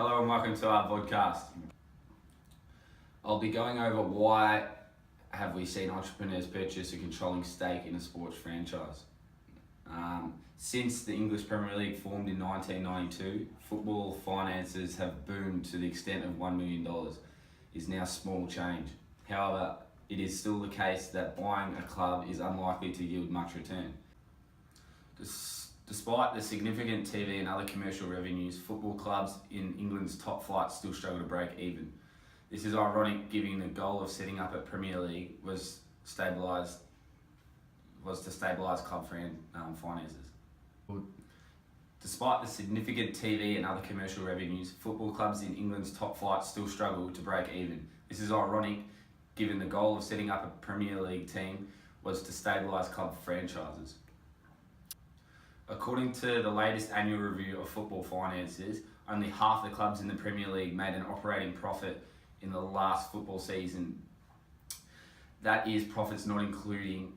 Hello and welcome to our Vodcast. I'll be going over why have we seen entrepreneurs purchase a controlling stake in a sports franchise. Since the English Premier League formed in 1992, football finances have boomed to the extent of $1 million. Is now small change. However, it is still the case that buying a club is unlikely to yield much return. Despite the significant TV and other commercial revenues, football clubs in England's top flight still struggle to break even. This is ironic, given the goal of setting up a Premier League was to stabilise club finances. Despite the significant TV and other commercial revenues, football clubs in England's top flight still struggle to break even. This is ironic, given the goal of setting up a Premier League team was to stabilise club franchises. According to the latest annual review of football finances, only half the clubs in the Premier League made an operating profit in the last football season. That is profits not including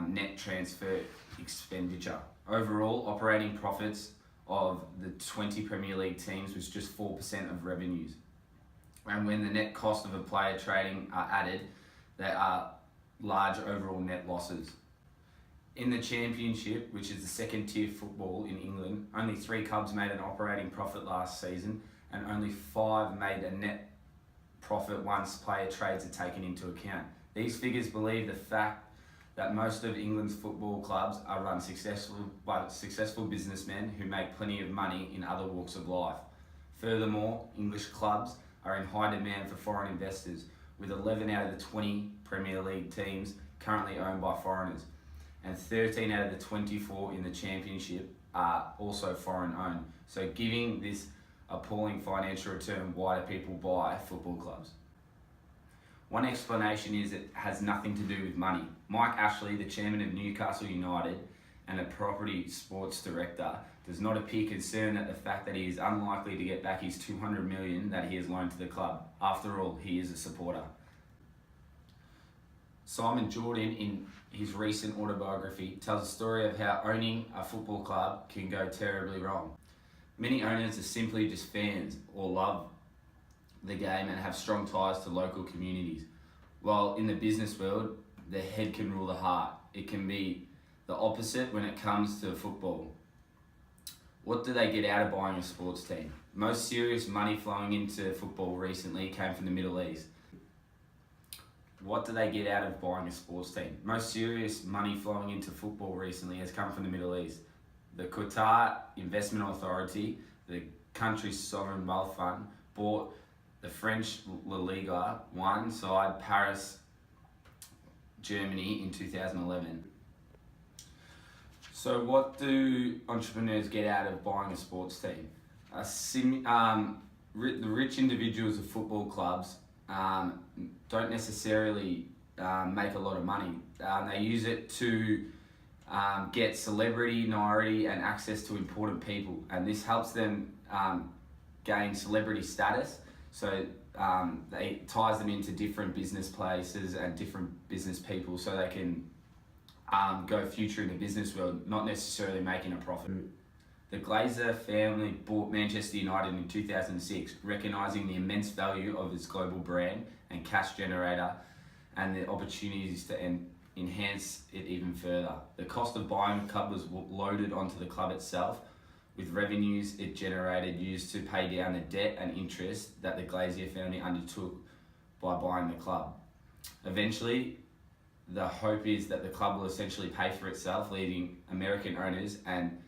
net transfer expenditure. Overall, operating profits of the 20 Premier League teams was just 4% of revenues. And when the net cost of a player trading are added, there are large overall net losses. In the Championship, which is the second tier football in England, only 3 clubs made an operating profit last season and only 5 made a net profit once player trades are taken into account. These figures believe the fact that most of England's football clubs are run by successful businessmen who make plenty of money in other walks of life. Furthermore, English clubs are in high demand for foreign investors, with 11 out of the 20 Premier League teams currently owned by foreigners, and 13 out of the 24 in the Championship are also foreign owned. So giving this appalling financial return, why do people buy football clubs? One explanation is it has nothing to do with money. Mike Ashley, the chairman of Newcastle United and a property sports director, does not appear concerned at the fact that he is unlikely to get back his $200 million that he has loaned to the club. After all, he is a supporter. Simon Jordan, in his recent autobiography, tells a story of how owning a football club can go terribly wrong. Many owners are simply just fans or love the game and have strong ties to local communities. While in the business world, the head can rule the heart. It can be the opposite when it comes to football. What do they get out of buying a sports team? Most serious money flowing into football recently came from the Middle East. What do they get out of buying a sports team? Most serious money flowing into football recently has come from the Middle East. The Qatar Investment Authority, the country's sovereign wealth fund, bought the French La Liga 1 side Paris, Germany in 2011. So what do entrepreneurs get out of buying a sports team? The rich individuals of football clubs don't necessarily make a lot of money. They use it to get celebrity, notoriety and access to important people, and this helps them gain celebrity status. So it ties them into different business places and different business people, so they can go future in the business world, not necessarily making a profit. The Glazer family bought Manchester United in 2006, recognising the immense value of its global brand and cash generator and the opportunities to enhance it even further. The cost of buying the club was loaded onto the club itself, with revenues it generated used to pay down the debt and interest that the Glazer family undertook by buying the club. Eventually, the hope is that the club will essentially pay for itself, leaving American owners and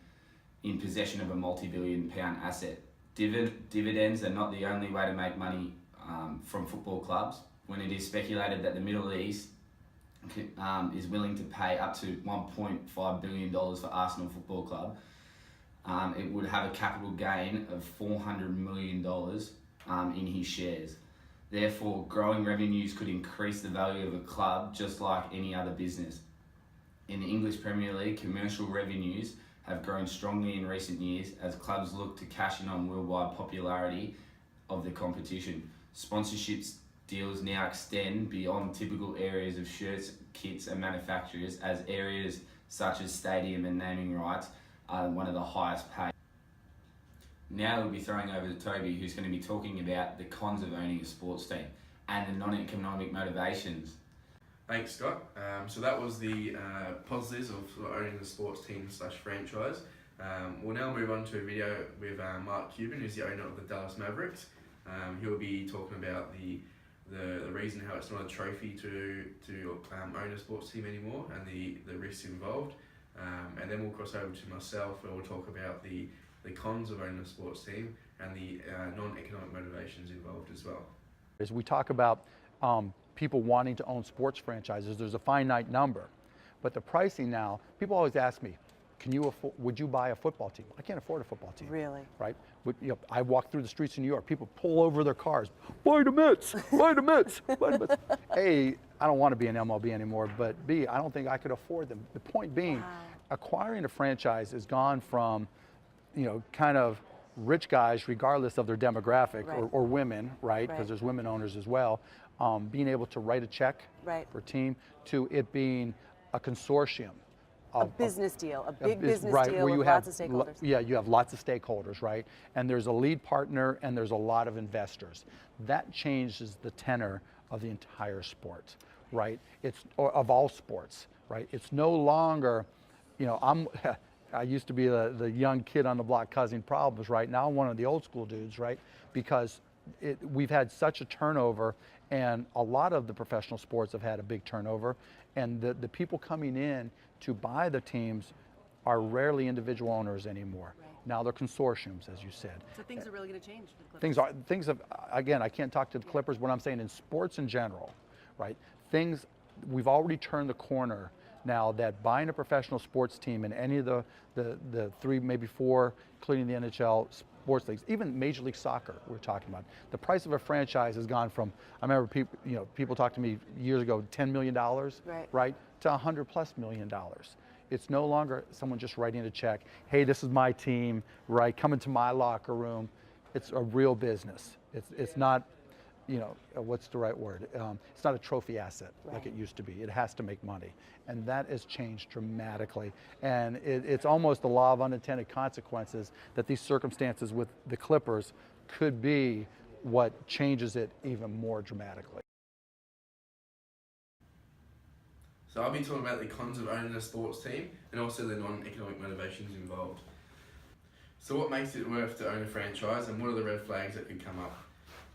in possession of a multi-billion-pound asset. Dividends are not the only way to make money from football clubs. When it is speculated that the Middle East is willing to pay up to $1.5 billion for Arsenal Football Club, it would have a capital gain of $400 million in his shares. Therefore, growing revenues could increase the value of a club just like any other business. In the English Premier League, commercial revenues have grown strongly in recent years as clubs look to cash in on worldwide popularity of the competition. Sponsorships deals now extend beyond typical areas of shirts, kits and manufacturers, as areas such as stadium and naming rights are one of the highest paid. Now we'll be throwing over to Toby, who's going to be talking about the cons of owning a sports team and the non-economic motivations. Thanks, Scott. So that was the positives of owning the sports team / franchise. We'll now move on to a video with Mark Cuban, who's the owner of the Dallas Mavericks. He'll be talking about the reason how it's not a trophy to own a sports team anymore and the risks involved. And then we'll cross over to myself, where we'll talk about the cons of owning a sports team and the non-economic motivations involved as well. As we talk about people wanting to own sports franchises, there's a finite number, but the pricing now, people always ask me, would you buy a football team? I can't afford a football team. Really? Right? I walk through the streets of New York, people pull over their cars, buy the Mets, buy the Mets, buy the Mets. A, I don't want to be in MLB anymore, but B, I don't think I could afford them. The point being, acquiring a franchise has gone from, kind of rich guys, regardless of their demographic, right. or women, right? Because there's women owners as well, being able to write a check for a team, to it being a consortium. A business deal, a big business right, deal with lots of stakeholders. Yeah, you have lots of stakeholders, right? And there's a lead partner and there's a lot of investors. That changes the tenor of the entire sport, right? Or of all sports, right? It's no longer, I used to be the young kid on the block causing problems, right? Now I'm one of the old school dudes, right? Because we've had such a turnover, and a lot of the professional sports have had a big turnover, and the people coming in to buy the teams are rarely individual owners anymore. Right. Now they're consortiums, as you said. So things are really going to change for the Clippers. Things have, again, I can't talk to the Clippers, but I'm saying in sports in general, right? We've already turned the corner now, that buying a professional sports team in any of the 3, maybe 4, including the NHL sports leagues, even Major League Soccer we're talking about, the price of a franchise has gone from, I remember people talked to me years ago, $10 million, right, to $100+ million. It's no longer someone just writing a check, hey, this is my team, right, come into my locker room. It's a real business. It's not, what's the right word? It's not a trophy asset like it used to be. It has to make money. And that has changed dramatically. And it's almost the law of unintended consequences that these circumstances with the Clippers could be what changes it even more dramatically. So I'll be talking about the cons of owning a sports team and also the non-economic motivations involved. So what makes it worth to own a franchise, and what are the red flags that could come up?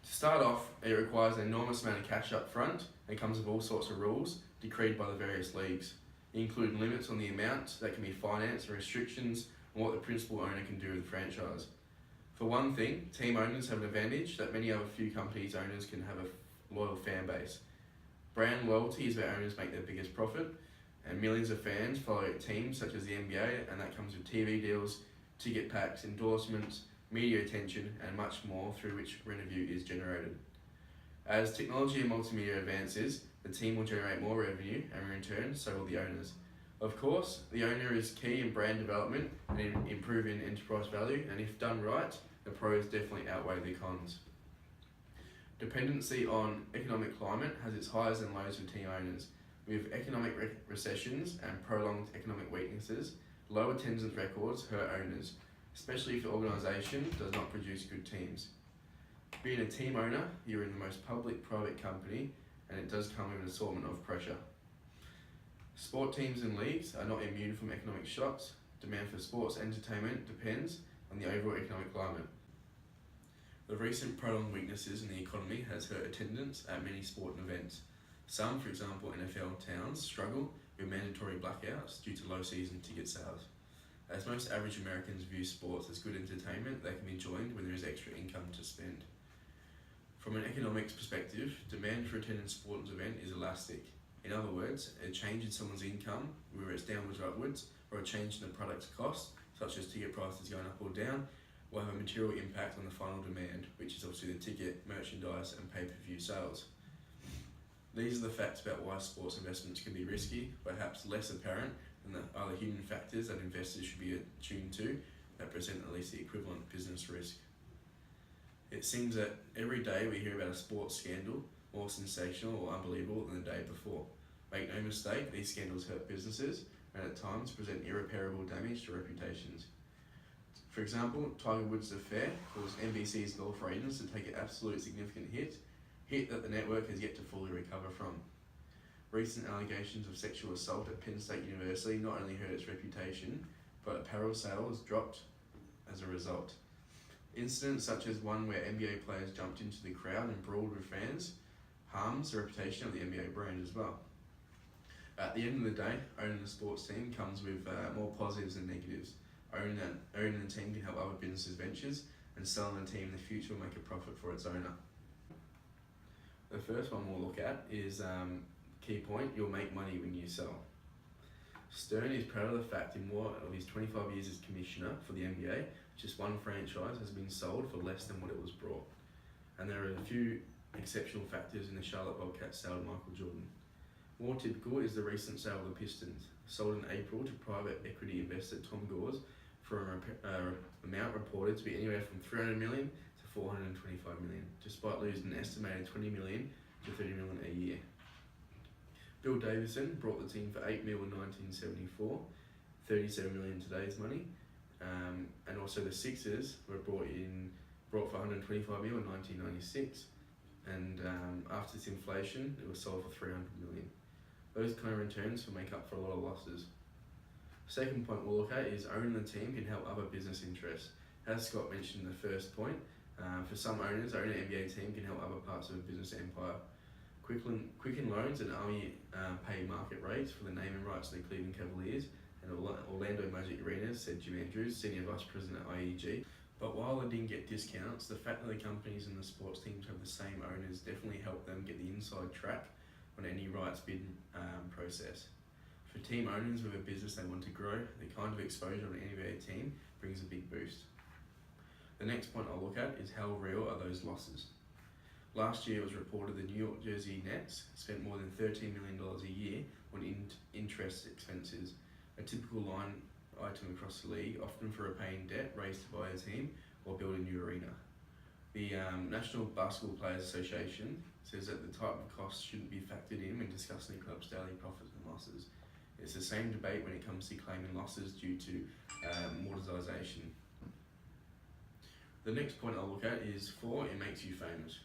To start off, it requires an enormous amount of cash up front and comes with all sorts of rules decreed by the various leagues, including limits on the amount that can be financed and restrictions on what the principal owner can do with the franchise. For one thing, team owners have an advantage that many other few companies' owners can have a loyal fan base. Brand loyalty is where owners make their biggest profit, and millions of fans follow teams such as the NBA, and that comes with TV deals, ticket packs, endorsements, media attention, and much more, through which revenue is generated. As technology and multimedia advances, the team will generate more revenue, and in return, so will the owners. Of course, the owner is key in brand development and in improving enterprise value, and if done right, the pros definitely outweigh the cons. Dependency on economic climate has its highs and lows for team owners. With economic recessions and prolonged economic weaknesses, low attendance records hurt owners, especially if the organisation does not produce good teams. Being a team owner, you're in the most public-private company, and it does come with an assortment of pressure. Sport teams and leagues are not immune from economic shocks. Demand for sports entertainment depends on the overall economic climate. The recent prolonged weaknesses in the economy has hurt attendance at many sporting events. Some, for example NFL towns, struggle with mandatory blackouts due to low season ticket sales. As most average Americans view sports as good entertainment, they can be joined when there is extra income to spend. From an economics perspective, demand for attending a sports event is elastic. In other words, a change in someone's income, whether it's downwards or upwards, or a change in the product's cost, such as ticket prices going up or down, will have a material impact on the final demand, which is obviously the ticket, merchandise, and pay-per-view sales. These are the facts about why sports investments can be risky, perhaps less apparent than the other hidden factors that investors should be attuned to that present at least the equivalent business risk. It seems that every day we hear about a sports scandal more sensational or unbelievable than the day before. Make no mistake, these scandals hurt businesses and at times present irreparable damage to reputations. For example, Tiger Woods' affair caused NBC's golf ratings to take an absolute significant hit that the network has yet to fully recover from. Recent allegations of sexual assault at Penn State University not only hurt its reputation, but apparel sales dropped as a result. Incidents such as one where NBA players jumped into the crowd and brawled with fans harms the reputation of the NBA brand as well. At the end of the day, owning a sports team comes with more positives than negatives. Owning the team can help other businesses' ventures, and selling the team in the future will make a profit for its owner. The first one we'll look at is key point: you'll make money when you sell. Stern is proud of the fact in more of his 25 years as commissioner for the NBA, just one franchise has been sold for less than what it was bought. And there are a few exceptional factors in the Charlotte Bobcats sale of Michael Jordan. More typical is the recent sale of the Pistons, sold in April to private equity investor Tom Gores for an amount reported to be anywhere from $300 million to $425 million, despite losing an estimated $20 million to $30 million a year. Bill Davison brought the team for $8 million in 1974, $37 million in today's money, and also the Sixers were brought for $125 million in 1996, and after this inflation, it was sold for $300 million. Those kind of returns will make up for a lot of losses. Second point we'll look at is owning the team can help other business interests. As Scott mentioned in the first point, for some owners, owning an NBA team can help other parts of a business empire. Quicken Loans and Army pay market rates for the naming rights of the Cleveland Cavaliers and Orlando Magic Arenas, said Jim Andrews, Senior Vice President at IEG. But while they didn't get discounts, the fact that the companies and the sports teams have the same owners definitely helped them get the inside track on any rights bid process. For team owners with a business they want to grow, the kind of exposure on an NBA team brings a big boost. The next point I'll look at is how real are those losses. Last year it was reported the New York Jersey Nets spent more than $13 million a year on interest expenses, a typical line item across the league, often for repaying debt raised to buy a team or build a new arena. The National Basketball Players Association says that the type of costs shouldn't be factored in when discussing the club's daily profits and losses. It's the same debate when it comes to claiming losses due to amortization. The next point I'll look at is 4, it makes you famous.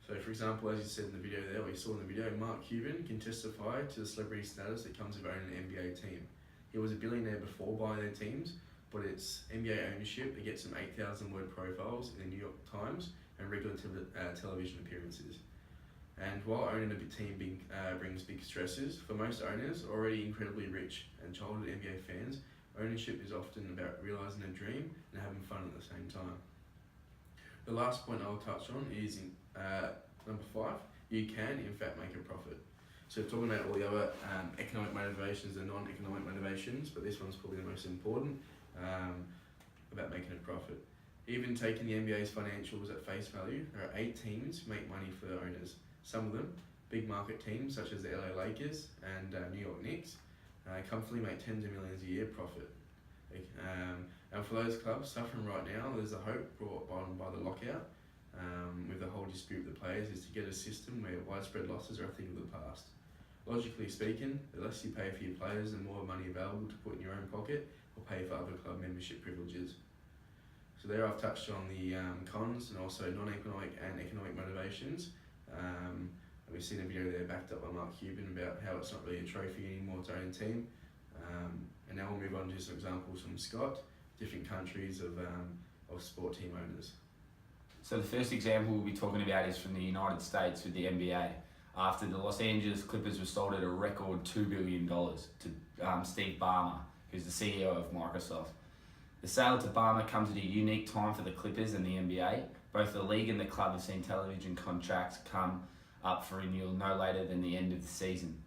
So for example, as you said in the video there, we saw in the video, Mark Cuban can testify to the celebrity status that comes with owning an NBA team. He was a billionaire before buying their teams, but it's NBA ownership that gets him 8,000 word profiles in the New York Times and regular television appearances. And while owning a big team brings big stresses, for most owners, already incredibly rich and childhood NBA fans, ownership is often about realising a dream and having fun at the same time. The last point I'll touch on is number 5, you can in fact make a profit. So we're talking about all the other economic motivations and non-economic motivations, but this one's probably the most important, about making a profit. Even taking the NBA's financials at face value, there are 8 teams who make money for their owners. Some of them, big market teams such as the LA Lakers and New York Knicks, comfortably make tens of millions a year profit. And for those clubs suffering right now, there's a hope brought on by the lockout, with the whole dispute with the players, is to get a system where widespread losses are a thing of the past. Logically speaking, the less you pay for your players, the more money available to put in your own pocket or pay for other club membership privileges. So there I've touched on the cons and also non-economic and economic motivations. And we've seen a video there backed up by Mark Cuban about how it's not really a trophy anymore to own a team. And now we'll move on to some examples from Scott, different countries of sport team owners. So the first example we'll be talking about is from the United States with the NBA. After the Los Angeles Clippers were sold at a record $2 billion to Steve Ballmer, who's the CEO of Microsoft. The sale to Ballmer comes at a unique time for the Clippers and the NBA. Both the league and the club have seen television contracts come up for renewal no later than the end of the season.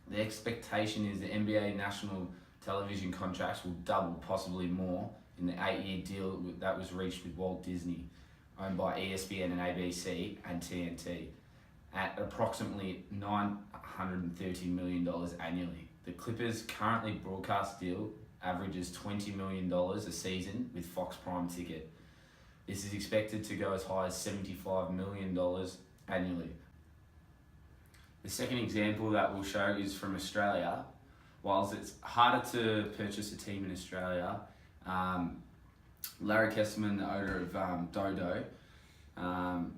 The expectation is the NBA national television contracts will double, possibly more, in the 8-year deal that was reached with Walt Disney, owned by ESPN and ABC and TNT, at approximately $930 million annually. The Clippers' currently broadcast deal averages $20 million a season with Fox Prime ticket. This is expected to go as high as $75 million annually. The second example that we'll show is from Australia. Whilst it's harder to purchase a team in Australia, Larry Kesselman, the owner of Dodo,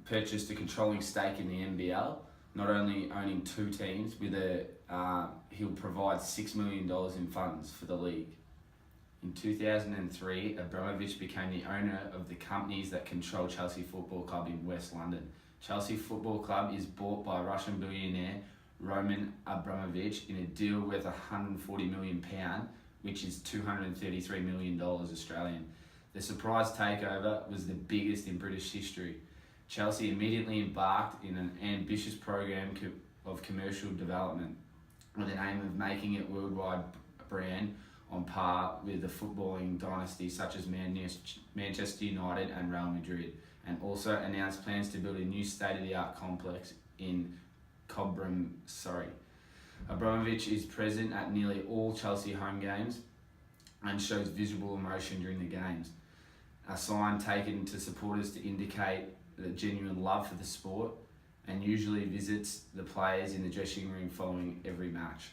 purchased a controlling stake in the NBL, not only owning 2 teams, he'll provide $6 million in funds for the league. In 2003, Abramovich became the owner of the companies that control Chelsea Football Club in West London. Chelsea Football Club is bought by Russian billionaire Roman Abramovich in a deal worth £140 million, which is $233 million Australian. The surprise takeover was the biggest in British history. Chelsea immediately embarked in an ambitious program of commercial development with the aim of making it a worldwide brand on par with the footballing dynasties such as Manchester United and Real Madrid, and also announced plans to build a new state-of-the-art complex in Cobham, Surrey. Abramovich is present at nearly all Chelsea home games and shows visible emotion during the games, a sign taken to supporters to indicate the genuine love for the sport, and usually visits the players in the dressing room following every match.